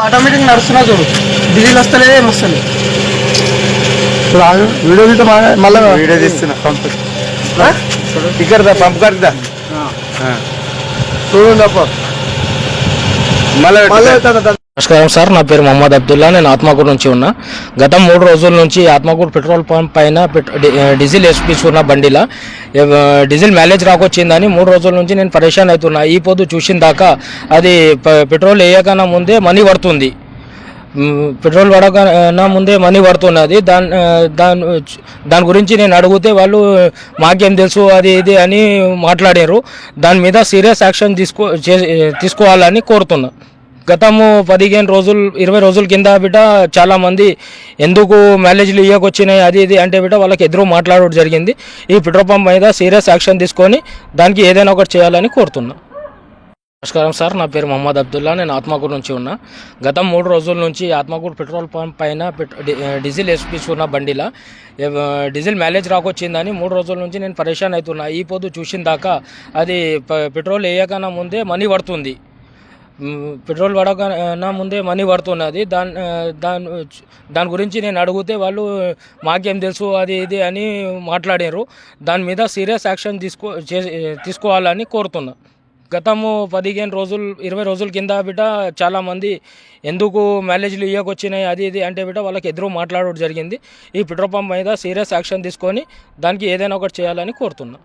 Automatic నడుస్తున్నా చూడు, diesel వస్తలేదు ఏమొస్తలేదు. వీడియో తీస్తే మళ్ళీ వీడియో తీస్తున్నా పంపు ఇక్కడ పంపు కడతా చూడండి అప్ప మళ్ళీ నమస్కారం సార్, నా పేరు మొహమ్మద్ అబ్దుల్లా. నేను ఆత్మకూరు నుంచి ఉన్నా. గత 3 రోజుల నుంచి ఆత్మకూరు పెట్రోల్ పంప్ పైన డీజిల్ వేసుకున్న బండిలా డీజిల్ మైలేజ్ రాకొచ్చిందని 3 రోజుల నుంచి నేను పరేషాన్ అవుతున్నా. ఈ పొద్దు చూసిన దాకా అది పెట్రోల్ వేయకన్నా ముందే మనీ పడుతుంది. పెట్రోల్ పడకన్నా ముందే మనీ పడుతున్నది. దాని గురించి నేను అడిగితే వాళ్ళు మాకేం తెలుసు అది ఇది అని మాట్లాడారు. దాని మీద సీరియస్ యాక్షన్ తీసుకోవాలని కోరుతున్నా. గతము 15 రోజులు 20 రోజుల కింద బిడ్డ చాలామంది ఎందుకు మైలేజ్లు ఇవ్వకొచ్చినాయి అది ఇది అంటే బిడ్డ వాళ్ళకి ఎదురు మాట్లాడడం జరిగింది. ఈ పెట్రోల్ పంప్ మీద సీరియస్ యాక్షన్ తీసుకొని దానికి ఏదైనా ఒకటి చేయాలని కోరుతున్నా. నమస్కారం సార్, నా పేరు మొహమ్మద్ అబ్దుల్లా. నేను ఆత్మకూరు నుంచి ఉన్నా. గత 3 రోజుల నుంచి ఆత్మకూరు పెట్రోల్ పంప్ పైన డీజిల్ వేసుకున్న బండిలా డీజిల్ మైలేజ్ రాకొచ్చిందని 3 రోజుల నుంచి నేను పరేషాన్ అవుతున్నా. ఈ పొద్దు చూసిన దాకా అది పెట్రోల్ వేయకన్నా ముందే మనీ పడుతుంది. పెట్రోల్ పడకన్నా ముందే మనీ పడుతున్నది. దాని గురించి నేను అడిగితే వాళ్ళు మాకేం తెలుసు అది ఇది అని మాట్లాడారు. దాని మీద సీరియస్ యాక్షన్ తీసుకోవాలని కోరుతున్నా. గతము 15 రోజులు 20 రోజుల కింద బిడ్డ చాలామంది ఎందుకు మైలేజ్లు ఇవ్వకొచ్చినాయి అది ఇది అంటే బిడ్డ వాళ్ళకి ఎదురు మాట్లాడడం జరిగింది. ఈ పెట్రోల్ పంప్ మీద సీరియస్ యాక్షన్ తీసుకొని దానికి ఏదైనా ఒకటి చేయాలని కోరుతున్నా.